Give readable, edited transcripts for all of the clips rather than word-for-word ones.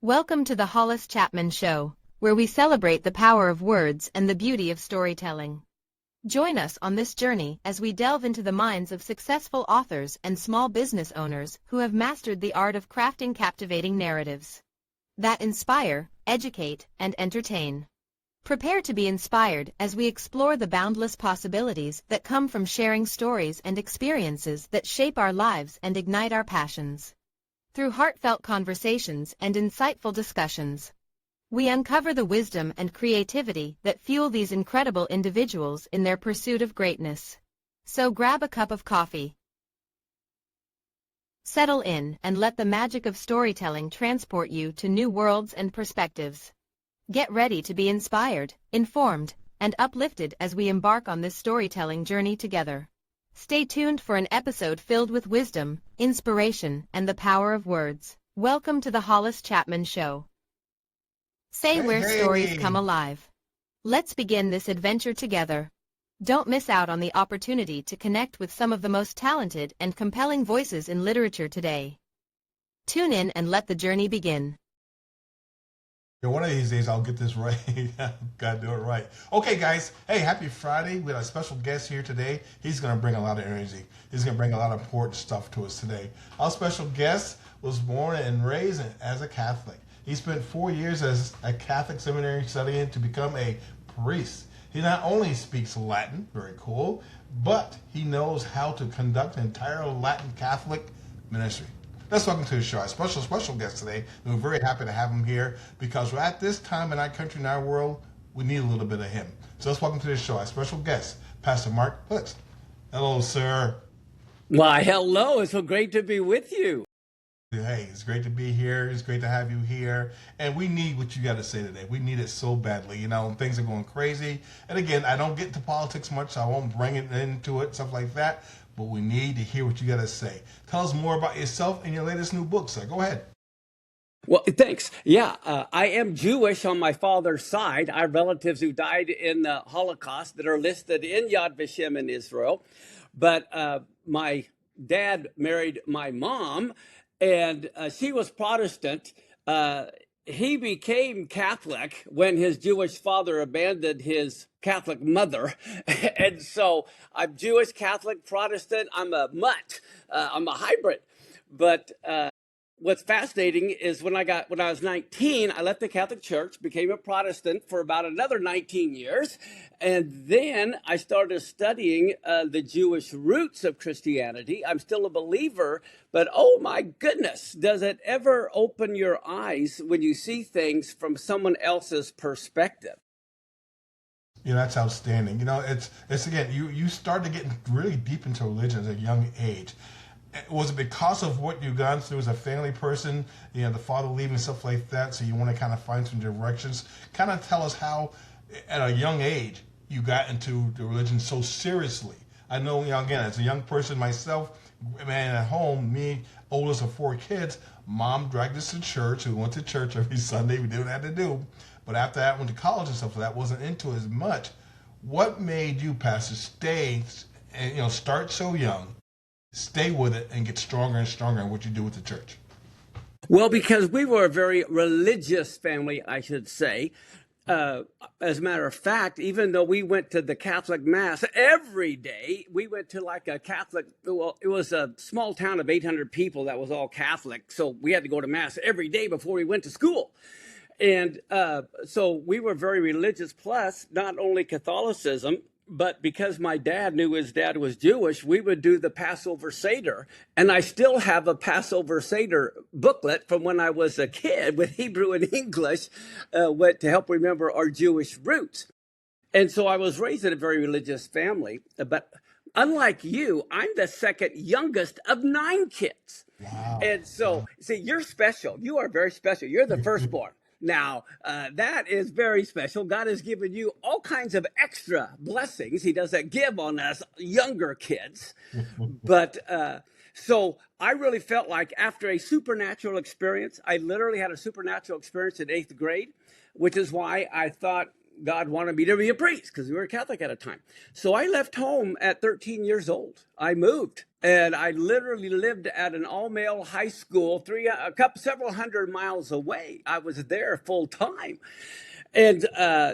Welcome to the Hollis Chapman Show, where we celebrate the power of words and the beauty of storytelling. Join us on this journey as we delve into the minds of successful authors and small business owners who have mastered the art of crafting captivating narratives that inspire, educate, and entertain. Prepare to be inspired as we explore the boundless possibilities that come from sharing stories and experiences that shape our lives and ignite our passions. Through heartfelt conversations and insightful discussions, we uncover the wisdom and creativity that fuel these incredible individuals in their pursuit of greatness. So grab a cup of coffee, settle in, and let the magic of storytelling transport you to new worlds and perspectives. Get ready to be inspired, informed, and uplifted as we embark on this storytelling journey together. Stay tuned for an episode filled with wisdom, inspiration, and the power of words. Welcome to the Hollis Chapman Show. Say where stories come alive. Let's begin this adventure together. Don't miss out on the opportunity to connect with some of the most talented and compelling voices in literature today. Tune in and let the journey begin. One of these days I'll get this right. Gotta do it right. Okay, guys. Hey, happy Friday. We got a special guest here today. He's going to bring a lot of energy. He's going to bring a lot of important stuff to us today. Our special guest was born and raised as a Catholic. He spent 4 years as a Catholic seminary studying to become a priest. He not only speaks Latin, very cool, but he knows how to conduct an entire Latin Catholic ministry. Let's welcome to the show our special guest today. And we're very happy to have him here because we're at this time in our country and our world, we need a little bit of him. So let's welcome to the show our special guest, Pastor Mark Biltz. Hello, sir. Why, hello. It's so great to be with you. Hey, it's great to be here. It's great to have you here. And we need what you got to say today. We need it so badly. You know, things are going crazy. And again, I don't get into politics much, so I won't bring it into it, stuff like that. But we need to hear what you got to say. Tell us more about yourself and your latest new book, sir. Go ahead. Well, thanks. Yeah, I am Jewish on my father's side. I have relatives who died in the Holocaust that are listed in Yad Vashem in Israel. But my dad married my mom, and she was Protestant. He became Catholic when his Jewish father abandoned his Catholic mother. And so I'm Jewish, Catholic, Protestant. I'm a mutt. I'm a hybrid. But what's fascinating is when I was 19, I left the Catholic Church, became a Protestant for about another 19 years. And then I started studying the Jewish roots of Christianity. I'm still a believer, but oh my goodness, does it ever open your eyes when you see things from someone else's perspective? You know, that's outstanding. You know, it's again, you started getting really deep into religion at a young age. Was it because of what you've gone through as a family person, you know, the father leaving, stuff like that, so you want to kind of find some directions? Kind of tell us how, at a young age, you got into the religion so seriously. I know, you know, again, as a young person myself, man, at home, me, oldest of 4 kids, mom dragged us to church. We went to church every Sunday. We did what we had to do. But after that, I went to college and stuff like that, wasn't into it as much. What made you, Pastor, stay and, you know, start so young, stay with it, and get stronger and stronger in what you do with the church? Well, because we were a very religious family, I should say. As a matter of fact, even though we went to the Catholic Mass every day, we went to like a Catholic, well, it was a small town of 800 people that was all Catholic. So we had to go to Mass every day before we went to school. And so we were very religious, plus not only Catholicism, but because my dad knew his dad was Jewish, we would do the Passover Seder. And I still have a Passover Seder booklet from when I was a kid with Hebrew and English to help remember our Jewish roots. And so I was raised in a very religious family. But unlike you, I'm the second youngest of 9 kids. Wow. And so, see, you're special. You are very special. You're the firstborn. Now, that is very special. God has given you all kinds of extra blessings. He doesn't give on us younger kids. But so I really felt like after a supernatural experience, I literally had a supernatural experience in 8th grade, which is why I thought God wanted me to be a priest because we were Catholic at a time. So I left home at 13 years old. I moved, and I literally lived at an all-male high school, several hundred miles away. I was there full time. And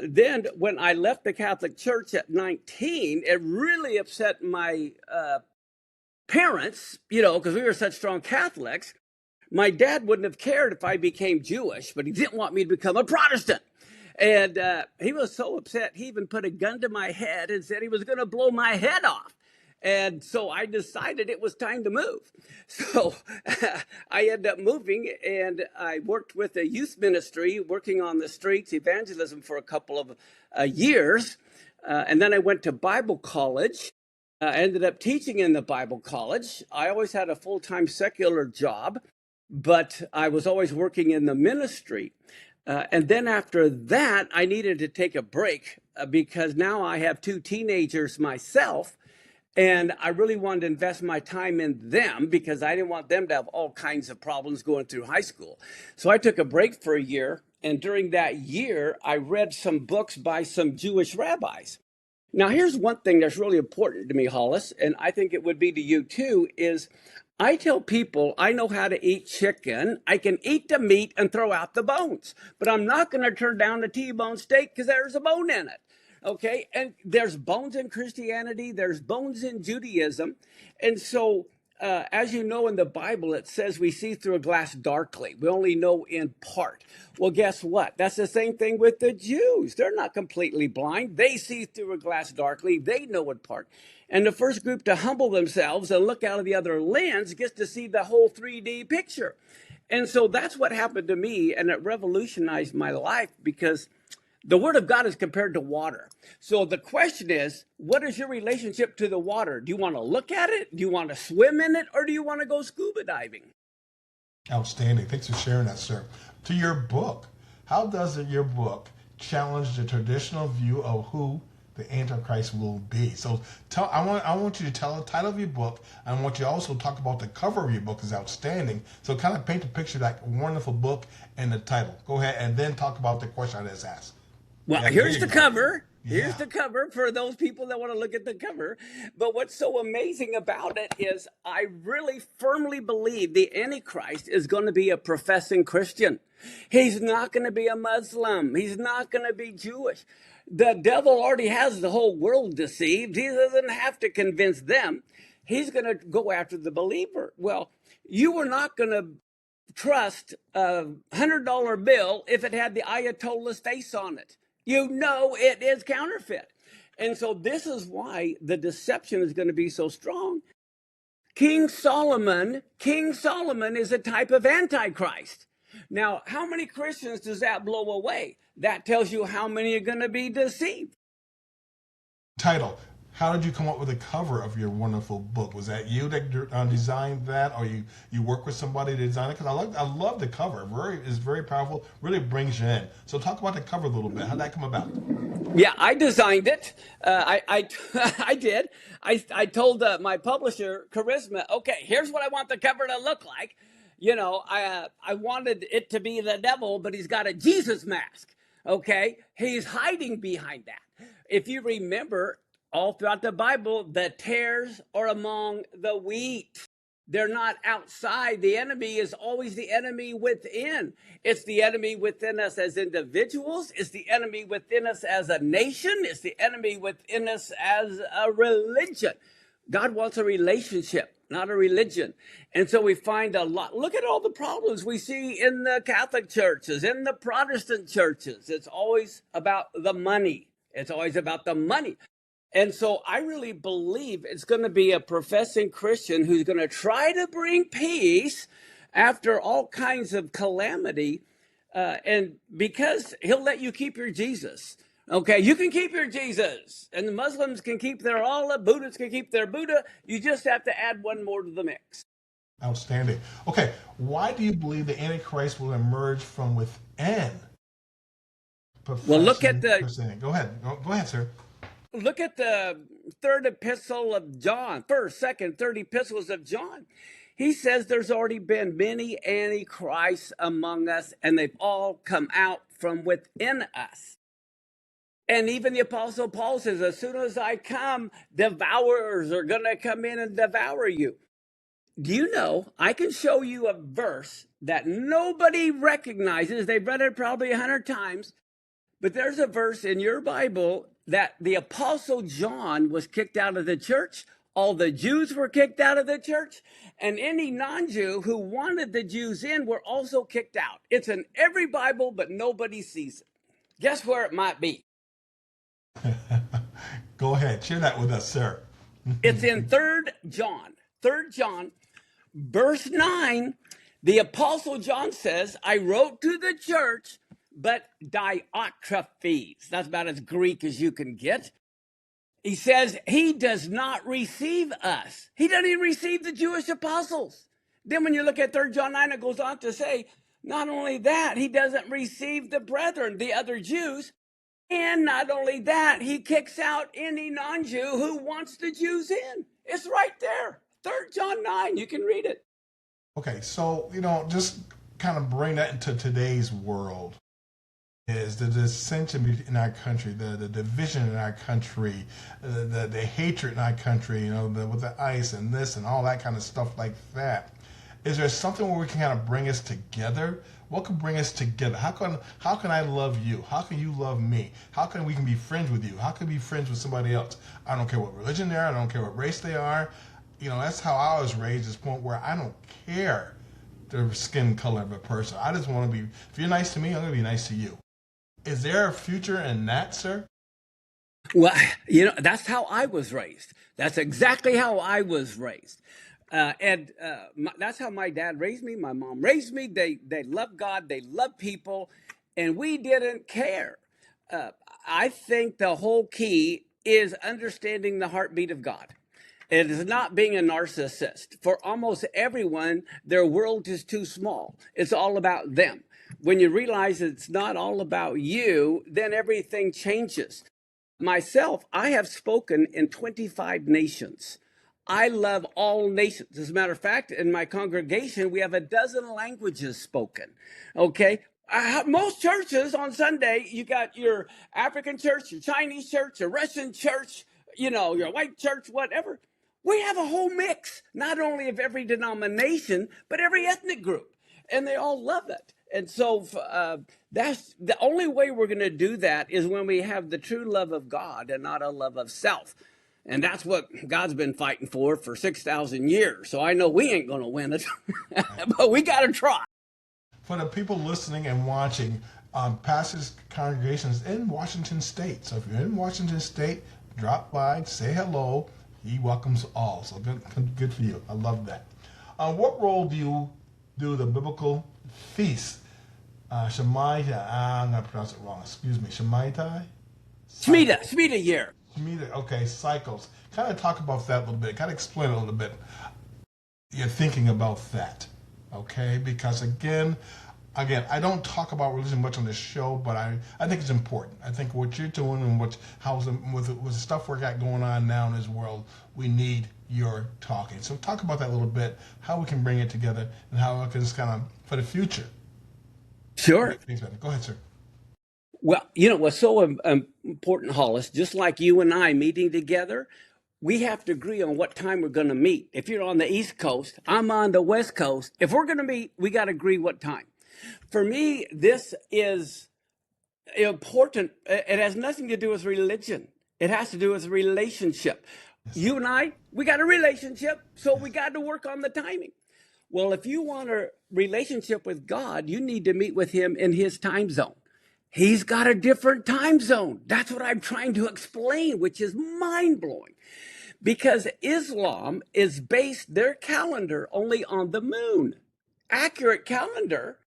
then when I left the Catholic Church at 19, it really upset my parents, because we were such strong Catholics. My dad wouldn't have cared if I became Jewish, but he didn't want me to become a Protestant. And he was so upset, he even put a gun to my head and said he was going to blow my head off. And so I decided it was time to move. So I ended up moving, and I worked with a youth ministry, working on the streets, evangelism for a couple of years. And then I went to Bible college. I ended up teaching in the Bible college. I always had a full-time secular job, but I was always working in the ministry. And then after that, I needed to take a break because now I have two teenagers myself, and I really wanted to invest my time in them because I didn't want them to have all kinds of problems going through high school. So I took a break for a year, and during that year, I read some books by some Jewish rabbis. Now, here's one thing that's really important to me, Hollis, and I think it would be to you too, is I tell people I know how to eat chicken. I can eat the meat and throw out the bones, but I'm not going to turn down the T-bone steak because there's a bone in it. Okay, and there's bones in Christianity, there's bones in Judaism. And so, as you know, in the Bible, it says we see through a glass darkly. We only know in part. Well, guess what? That's the same thing with the Jews. They're not completely blind. They see through a glass darkly. They know in part. And the first group to humble themselves and look out of the other lens gets to see the whole 3D picture. And so that's what happened to me, and it revolutionized my life because the Word of God is compared to water. So the question is, what is your relationship to the water? Do you want to look at it? Do you want to swim in it? Or do you want to go scuba diving? Outstanding. Thanks for sharing that, sir. To your book, how does your book challenge the traditional view of who the Antichrist will be? So I want you to tell the title of your book. I want you to also talk about the cover of your book is outstanding. So kind of paint a picture of that wonderful book and the title. Go ahead and then talk about the question I just asked. Well, here's the cover. Here's the cover for those people that want to look at the cover. But what's so amazing about it is I really firmly believe the Antichrist is going to be a professing Christian. He's not going to be a Muslim. He's not going to be Jewish. The devil already has the whole world deceived. He doesn't have to convince them. He's going to go after the believer. Well, you are not going to trust a $100 bill if it had the Ayatollah's face on it. You know it is counterfeit. And so this is why the deception is going to be so strong. King Solomon is a type of Antichrist. Now, how many Christians does that blow away? That tells you how many are going to be deceived. Title. How did you come up with the cover of your wonderful book? Was that you that designed that, or you work with somebody to design it? Because I love the cover. It's very powerful. Really brings you in. So talk about the cover a little bit. How did that come about? Yeah, I designed it. I did. I told my publisher, Charisma, okay, here's what I want the cover to look like. I wanted it to be the devil, but he's got a Jesus mask. Okay, he's hiding behind that. If you remember, all throughout the Bible, the tares are among the wheat. They're not outside. The enemy is always the enemy within. It's the enemy within us as individuals. It's the enemy within us as a nation. It's the enemy within us as a religion. God wants a relationship, not a religion. And so we find a lot. Look at all the problems we see in the Catholic churches, in the Protestant churches. It's always about the money. It's always about the money. And so I really believe it's going to be a professing Christian who's going to try to bring peace after all kinds of calamity. And because he'll let you keep your Jesus. Okay, you can keep your Jesus. And the Muslims can keep their Allah. Buddhists can keep their Buddha. You just have to add one more to the mix. Outstanding. Okay, why do you believe the Antichrist will emerge from within? Well, look at the... Go ahead, sir. Look at the third epistle of John, first, second, third epistles of John. He says there's already been many antichrists among us, and they've all come out from within us. And even the Apostle Paul says, as soon as I come, devourers are going to come in and devour you. Do you know, I can show you a verse that nobody recognizes. They've read it probably 100 times. But there's a verse in your Bible that the Apostle John was kicked out of the church. All the Jews were kicked out of the church. And any non-Jew who wanted the Jews in were also kicked out. It's in every Bible, but nobody sees it. Guess where it might be? Go ahead. Share that with us, sir. It's in 3rd John. 3rd John, verse 9. The Apostle John says, I wrote to the church, but Diotrephes. That's about as Greek as you can get. He says he does not receive us. He doesn't even receive the Jewish apostles. Then when you look at 3 John 9, it goes on to say, not only that, he doesn't receive the brethren, the other Jews. And not only that, he kicks out any non-Jew who wants the Jews in. It's right there. 3 John 9, you can read it. Okay, so, just kind of bring that into today's world. Is the dissension in our country, the division in our country, the hatred in our country, with the ICE and this and all that kind of stuff like that. Is there something where we can kind of bring us together? What can bring us together? How can I love you? How can you love me? How can we be friends with you? How can we be friends with somebody else? I don't care what religion they are. I don't care what race they are. That's how I was raised, this point where I don't care the skin color of a person. I just want to be, if you're nice to me, I'm going to be nice to you. Is there a future in that, sir? Well, that's how I was raised. That's exactly how I was raised. That's how my dad raised me. My mom raised me. They love God. They love people. And we didn't care. I think the whole key is understanding the heartbeat of God. It is not being a narcissist. For almost everyone, their world is too small. It's all about them. When you realize it's not all about you, then everything changes. Myself, I have spoken in 25 nations. I love all nations. As a matter of fact, in my congregation, we have 12 languages spoken. Okay? Most churches on Sunday, you got your African church, your Chinese church, your Russian church, your white church, whatever. We have a whole mix, not only of every denomination, but every ethnic group. And they all love it. And so that's the only way we're going to do that is when we have the true love of God and not a love of self. And that's what God's been fighting for 6,000 years. So I know we ain't going to win it, but we got to try. For the people listening and watching, pastors' congregations in Washington State. So if you're in Washington State, drop by, say hello. He welcomes all. So good for you. I love that. What role do you do the biblical feast? Shemitah, I'm going to pronounce it wrong. Excuse me. Shemitah? Shemitah year. Shemitah, okay, cycles. Kind of talk about that a little bit. Kind of explain a little bit. You're thinking about that, okay? Because again, I don't talk about religion much on this show, but I think it's important. I think what you're doing and with the stuff we got going on now in this world, we need your talking. So talk about that a little bit, how we can bring it together, and how it can just kind of, for the future. Sure. Go ahead, sir. Well, what's so important, Hollis, just like you and I meeting together, we have to agree on what time we're going to meet. If you're on the East Coast, I'm on the West Coast. If we're going to meet, we got to agree what time. For me, this is important. It has nothing to do with religion. It has to do with relationship. Yes. You and I, we got a relationship, so we got to work on the timing. Well, if you want a relationship with God, you need to meet with him in his time zone. He's got a different time zone. That's what I'm trying to explain, which is mind-blowing. Because Islam is based their calendar only on the moon. Accurate calendar.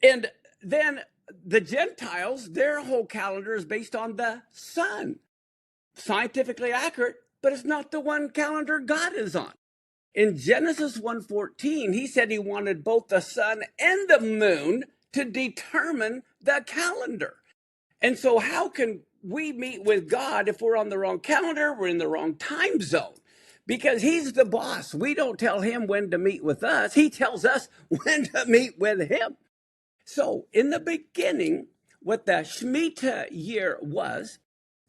And then the Gentiles, their whole calendar is based on the sun. Scientifically accurate, but it's not the one calendar God is on. In Genesis 1:14, he said he wanted both the sun and the moon to determine the calendar. And so how can we meet with God if we're on the wrong calendar, we're in the wrong time zone? Because he's the boss. We don't tell him when to meet with us. He tells us when to meet with him. So in the beginning, what the Shemitah year was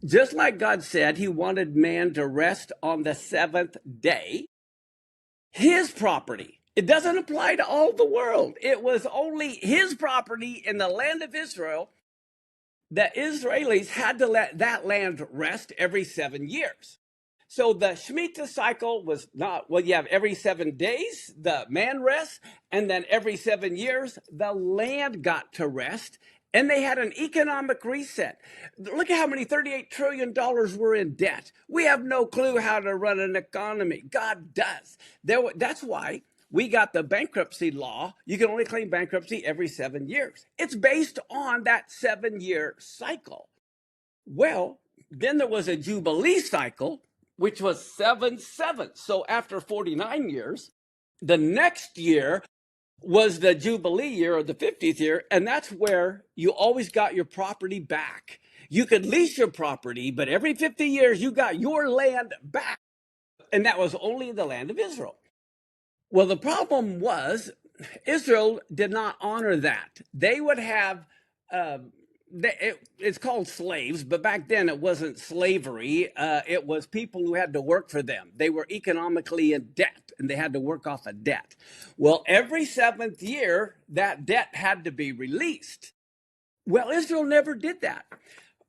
Just like God said he wanted man to rest on the seventh day, his property. It doesn't apply to all the world. It was only his property in the land of Israel. The Israelis had to let that land rest every 7 years. So the Shemitah cycle was not, well, you have every 7 days, the man rests, and then every 7 years, the land got to rest, and they had an economic reset. Look at how many $38 trillion were in debt. We have no clue how to run an economy. God does. That's why we got the bankruptcy law. You can only claim bankruptcy every 7 years. It's based on that 7-year cycle. Well, then there was a Jubilee cycle, which was 7/7. So after 49 years, the next year was the Jubilee year or the 50th year. And that's where you always got your property back. You could lease your property, but every 50 years you got your land back. And that was only the land of Israel. Well, the problem was Israel did not honor that. They would have, it's called slaves, but back then it wasn't slavery. It was people who had to work for them. They were economically in debt and they had to work off of debt. Well, every 7th year, that debt had to be released. Well, Israel never did that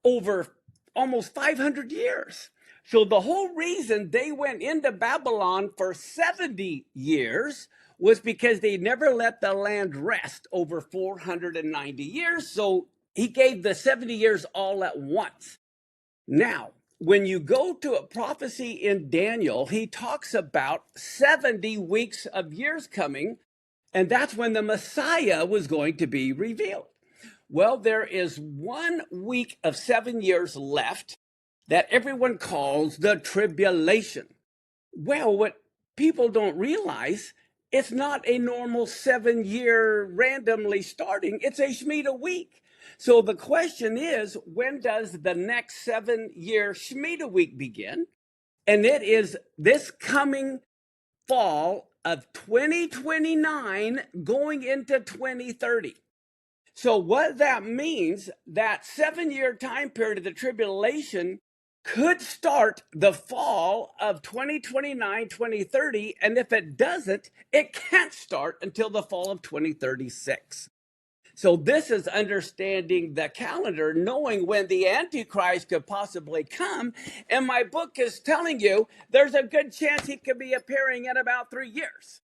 over almost 500 years. So the whole reason they went into Babylon for 70 years was because they never let the land rest over 490 years. So he gave the 70 years all at once. Now, when you go to a prophecy in Daniel, he talks about 70 weeks of years coming, and that's when the Messiah was going to be revealed. Well, there is 1 week of 7 years left that everyone calls the tribulation. Well, what people don't realize, it's not a normal 7-year randomly starting. It's a Shemitah week. So the question is, when does the next 7-year Shemitah week begin? And it is this coming fall of 2029 going into 2030. So what that means, that 7-year time period of the tribulation could start the fall of 2029, 2030. And if it doesn't, it can't start until the fall of 2036. So this is understanding the calendar, knowing when the Antichrist could possibly come. And my book is telling you there's a good chance he could be appearing in about 3 years.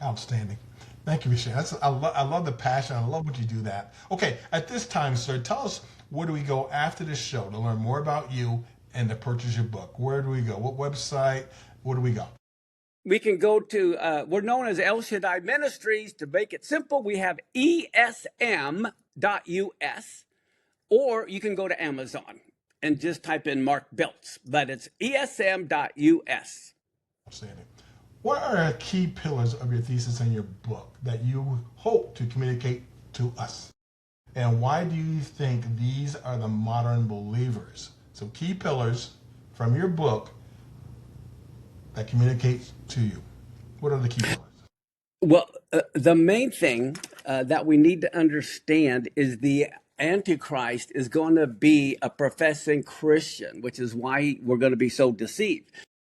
Outstanding. Thank you for sharing. I love the passion. I love what you do that. Okay, at this time, sir, tell us where do we go after this show to learn more about you and to purchase your book? Where do we go? What website? Where do we go? We can go to, we're known as El Shaddai Ministries. To make it simple, we have esm.us, or you can go to Amazon and just type in Mark Biltz, but it's esm.us. Outstanding. What are the key pillars of your thesis and your book that you hope to communicate to us? And why do you think these are the modern believers? So key pillars from your book that communicate to you. What are the key pillars? Well, the main thing that we need to understand is the Antichrist is going to be a professing Christian, which is why we're going to be so deceived.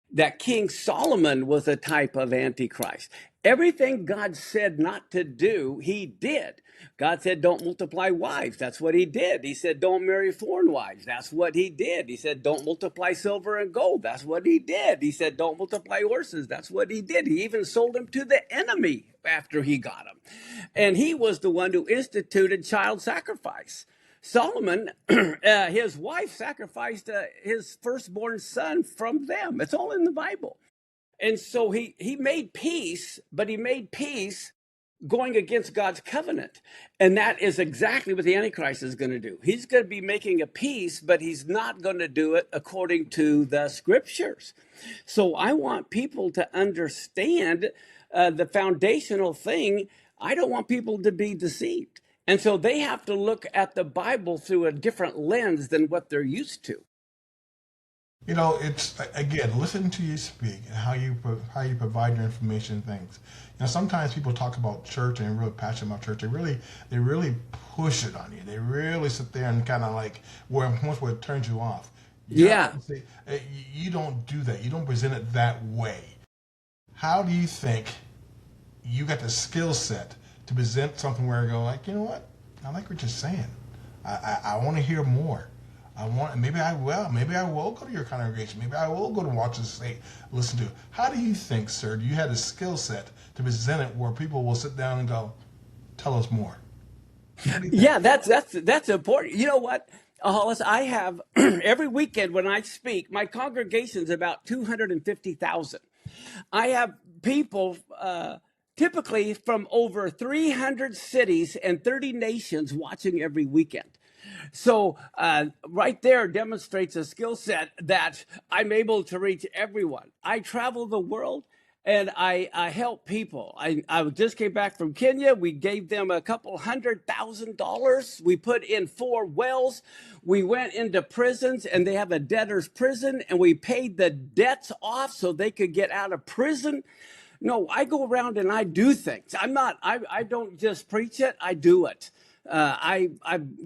That King Solomon was a type of Antichrist. Everything God said not to do, he did. God said, don't multiply wives. That's what he did. He said, don't marry foreign wives. That's what he did. He said, don't multiply silver and gold. That's what he did. He said, don't multiply horses. That's what he did. He even sold them to the enemy after he got them. And he was the one who instituted child sacrifice. Solomon, his wife sacrificed his firstborn son from them. It's all in the Bible. And so he made peace, but he made peace going against God's covenant. And that is exactly what the Antichrist is going to do. He's going to be making a peace, but he's not going to do it according to the scriptures. So I want people to understand the foundational thing. I don't want people to be deceived. And so they have to look at the Bible through a different lens than what they're used to. You know, it's, again, listen to you speak and how you provide your information and things. You know, sometimes people talk about church and they're really passionate about church. They really push it on you. They really sit there and kind of like, where it turns you off. You're not Yeah. going to say, you don't do that. You don't present it that way. How do you think you got the skill set to present something where you go like, you know what? I like what you're saying. I want to hear more. Maybe I will go to your congregation. Maybe I will go to Washington State, listen to it. How do you think, sir, do you have the skill set to present it where people will sit down and go, tell us more? What do you think? Yeah, that's important. You know what, Hollis? I have every weekend when I speak, my congregation's about 250,000. I have people typically from over 300 cities and 30 nations watching every weekend. So right there demonstrates a skill set that I'm able to reach everyone. I travel the world and I help people. I just came back from Kenya. We gave them a couple $100,000. We put in 4 wells. We went into prisons and they have a debtor's prison and we paid the debts off so they could get out of prison. No, I go around and I do things. I don't just preach it, I do it. I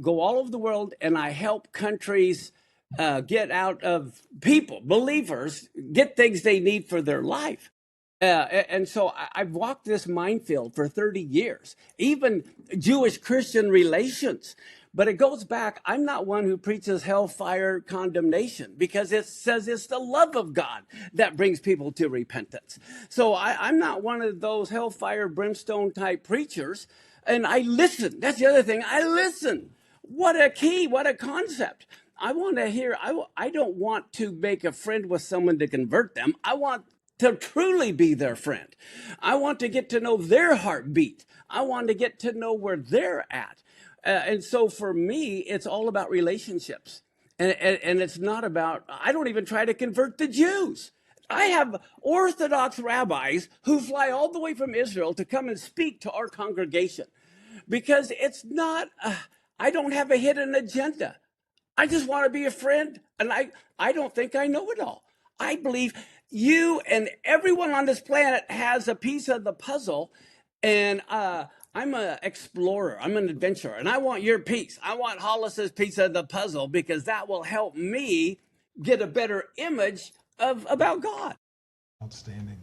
go all over the world and I help countries get out of people, believers, get things they need for their life. And so I've walked this minefield for 30 years, even Jewish Christian relations. But it goes back, I'm not one who preaches hellfire condemnation because it says it's the love of God that brings people to repentance. So I'm not one of those hellfire brimstone type preachers. And I listen. That's the other thing. I listen. What a key, what a concept. I want to hear, I don't want to make a friend with someone to convert them. I want to truly be their friend. I want to get to know their heartbeat. I want to get to know where they're at. And so for me, it's all about relationships. And it's not about, I don't even try to convert the Jews. I have Orthodox rabbis who fly all the way from Israel to come and speak to our congregation because it's not, I don't have a hidden agenda. I just want to be a friend. And I don't think I know it all. I believe you and everyone on this planet has a piece of the puzzle. And I'm an explorer. I'm an adventurer. And I want your piece. I want Hollis's piece of the puzzle because that will help me get a better image about God. Outstanding.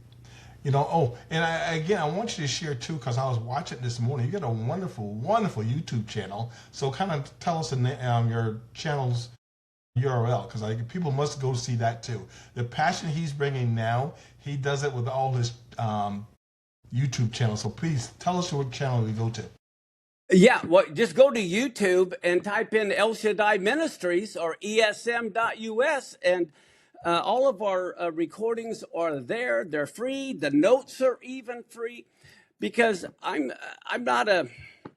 You know, and again, I want you to share too, because I was watching this morning. You got a wonderful, wonderful YouTube channel. So kind of tell us your channel's URL, because people must go see that too. The passion he's bringing now, he does it with all his YouTube channels. So please tell us what channel we go to. Yeah, well, just go to YouTube and type in El Shaddai Ministries or esm.us, and all of our recordings are there. They're free. The notes are even free, because I'm not a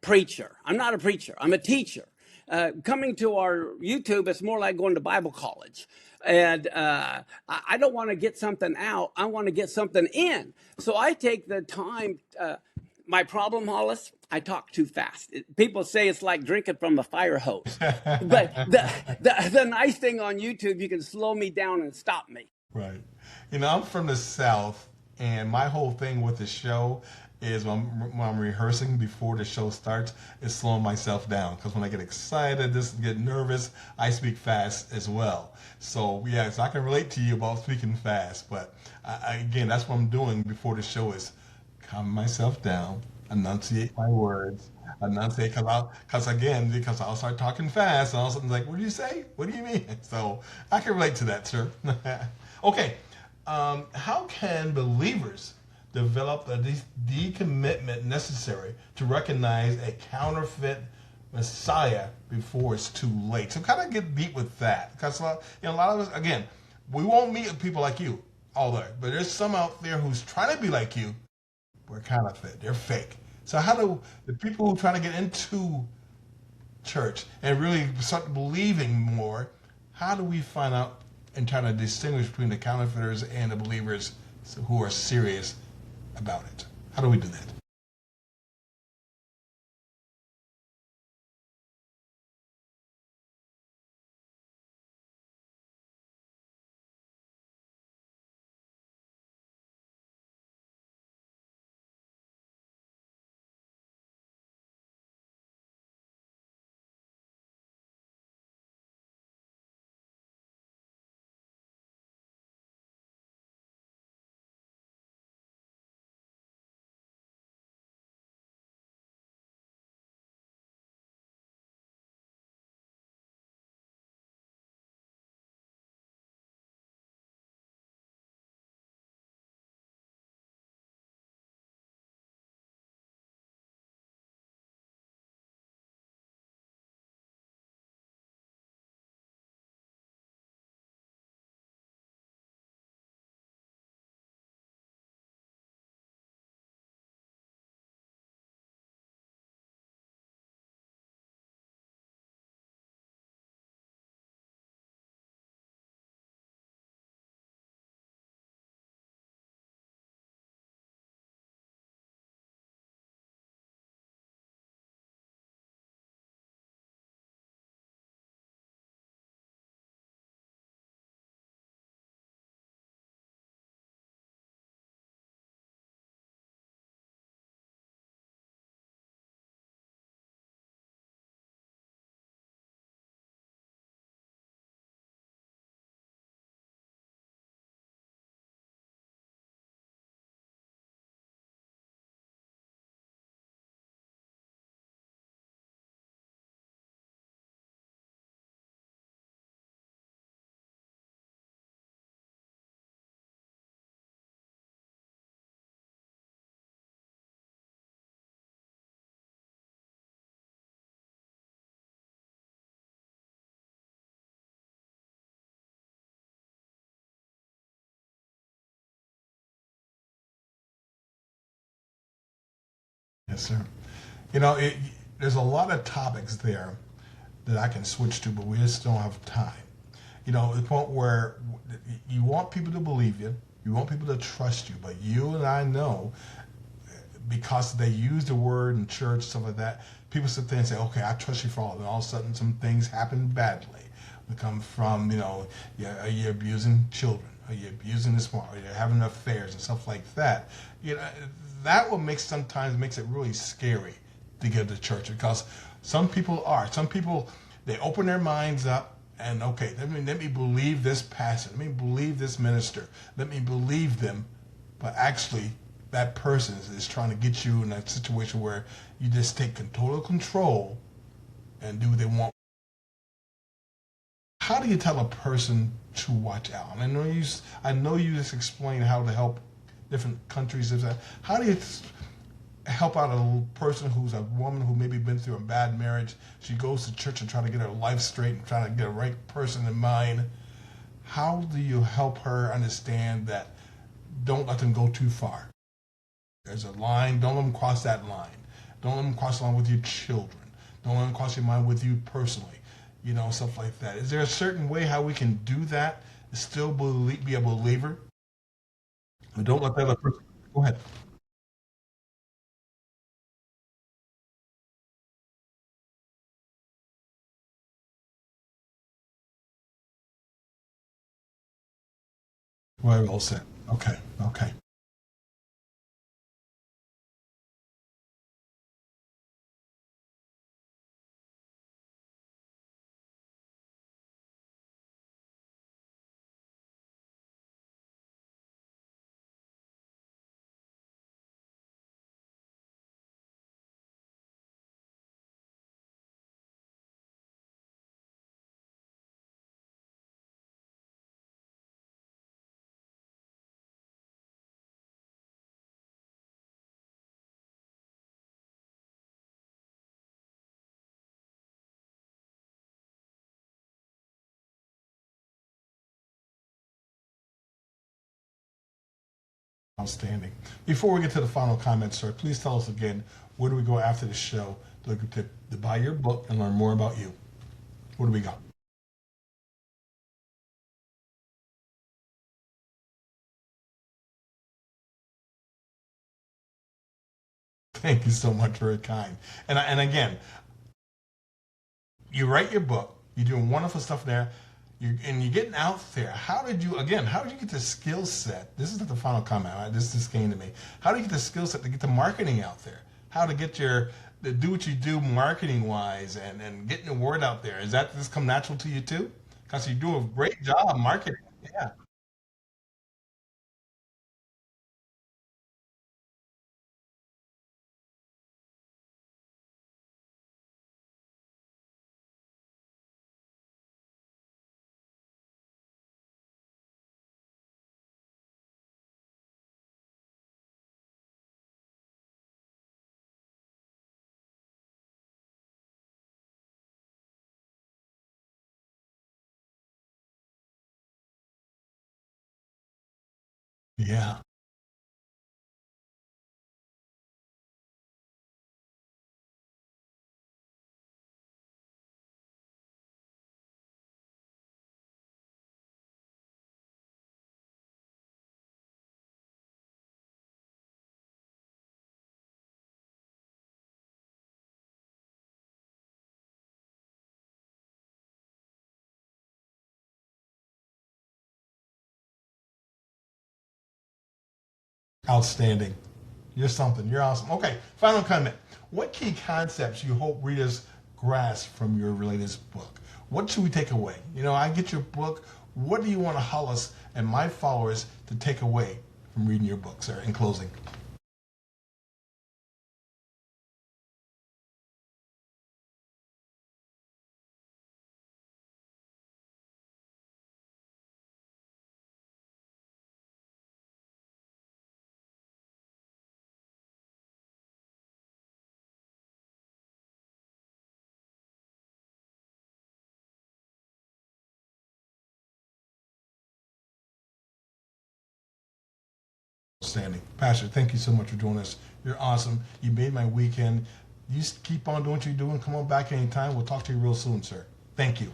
preacher. I'm not a preacher. I'm a teacher. Coming to our YouTube, it's more like going to Bible college. And I don't want to get something out. I want to get something in. So I take the time. My problem, Hollis, I talk too fast. People say it's like drinking from a fire hose. But the nice thing on YouTube, you can slow me down and stop me. Right. You know, I'm from the South, and my whole thing with the show is when I'm rehearsing before the show starts, is slowing myself down. Because when I get excited, just get nervous, I speak fast as well. So, yeah, so I can relate to you about speaking fast. But, again, that's what I'm doing before the show is calm myself down, enunciate my words, because I'll start talking fast, and all of a sudden, like, what do you say? What do you mean? So I can relate to that, sir. Okay, how can believers develop the decommitment necessary to recognize a counterfeit Messiah before it's too late? So kind of get deep with that, because a lot of us, again, we won't meet people like you all there, but there's some out there who's trying to be like you. We're counterfeit. They're fake. So how do the people who are trying to get into church and really start believing more, how do we find out and try to distinguish between the counterfeiters and the believers who are serious about it? How do we do that? Yes, sir. You know, there's a lot of topics there that I can switch to, but we just don't have time. You know, the point where you want people to believe you, you want people to trust you, but you and I know because they use the word in church, stuff like that, people sit there and say, okay, I trust you for all. And all of a sudden, some things happen badly. They come from, you know, are you abusing children? Are you abusing this one? Are you having affairs and stuff like that? You know, that what sometimes makes it really scary to give to church because some people are. Some people, they open their minds up and, okay, let me believe this pastor. Let me believe this minister. Let me believe them. But actually, that person is trying to get you in a situation where you just take total control and do what they want. How do you tell a person to watch out? I know you just explained how to help different countries. How do you help out a person who's a woman who maybe been through a bad marriage? She goes to church and try to get her life straight and try to get a right person in mind. How do you help her understand that don't let them go too far? There's a line. Don't let them cross that line. Don't let them cross the line with your children. Don't let them cross your mind with you personally. You know, stuff like that. Is there a certain way how we can do that and still be a believer? And don't let the other person. Go ahead. Very well said. Okay. Okay. Outstanding. Before we get to the final comments, sir, please tell us again where do we go after the show to buy your book and learn more about you? Where do we go? Thank you so much. Very kind. And again, you write your book. You're doing wonderful stuff there. You're getting out there. How did you get the skill set? This is not the final comment, right? This just came to me. How do you get the skill set to get the marketing out there? How to get to do what you do marketing wise and getting the word out there? Is that just come natural to you too? Because you do a great job marketing. Yeah. Yeah. Outstanding. You're something. You're awesome. Okay, final comment. What key concepts you hope readers grasp from your latest book? What should we take away? You know, I get your book. What do you want to Hollis and my followers to take away from reading your book, sir, in closing? outstanding. Pastor, thank you so much for doing this. You're awesome. You made my weekend. You just keep on doing what you're doing. Come on back anytime. We'll talk to you real soon, sir. Thank you.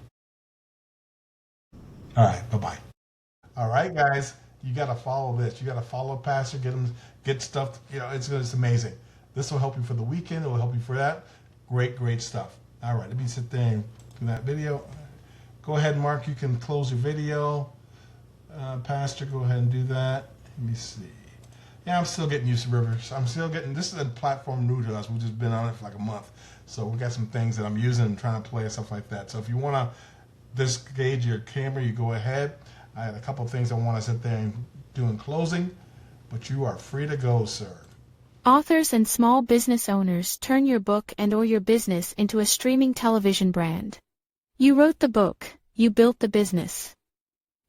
All right. Bye-bye. All right, guys. You got to follow this. You got to follow Pastor. Get stuff. It's amazing. This will help you for the weekend. It will help you for that. Great stuff. All right. Let me sit there and do that video. Go ahead, Mark. You can close your video. Pastor, go ahead and do that. Let me see. Yeah, I'm still getting used to Rivers. This is a platform new to us. We've just been on it for like a month. So we got some things that I'm using and trying to play and stuff like that. So if you want to disengage your camera, you go ahead. I had a couple of things I want to sit there and do in closing, but you are free to go, sir. Authors and small business owners, turn your book and/or your business into a streaming television brand. You wrote the book, you built the business.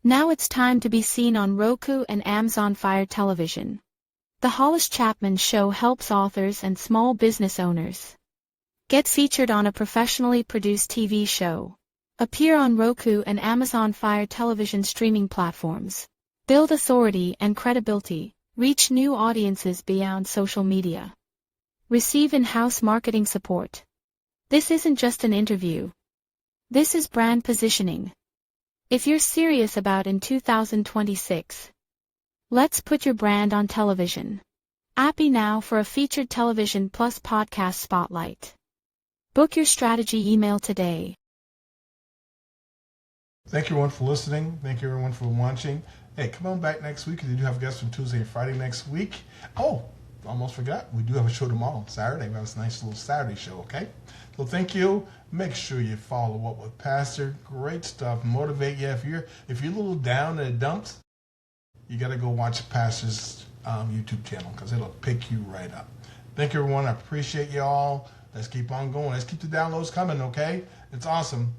Now it's time to be seen on Roku and Amazon Fire Television. The Hollis Chapman Show helps authors and small business owners get featured on a professionally produced TV show, appear on Roku and Amazon Fire Television streaming platforms, build authority and credibility, reach new audiences beyond social media, receive in-house marketing support. This isn't just an interview. This is brand positioning. If you're serious about in 2026, let's put your brand on television. Appy now for a featured television plus podcast spotlight. Book your strategy email today. Thank you everyone for listening. Thank you everyone for watching. Hey, come on back next week because we do have guests from Tuesday and Friday next week. Oh, almost forgot. We do have a show tomorrow, Saturday. We have a nice little Saturday show, okay? So thank you. Make sure you follow up with Pastor. Great stuff. Motivate you. If you're a little down in the dumps, you got to go watch Pastor's YouTube channel because it'll pick you right up. Thank you, everyone. I appreciate you all. Let's keep on going. Let's keep the downloads coming, okay? It's awesome.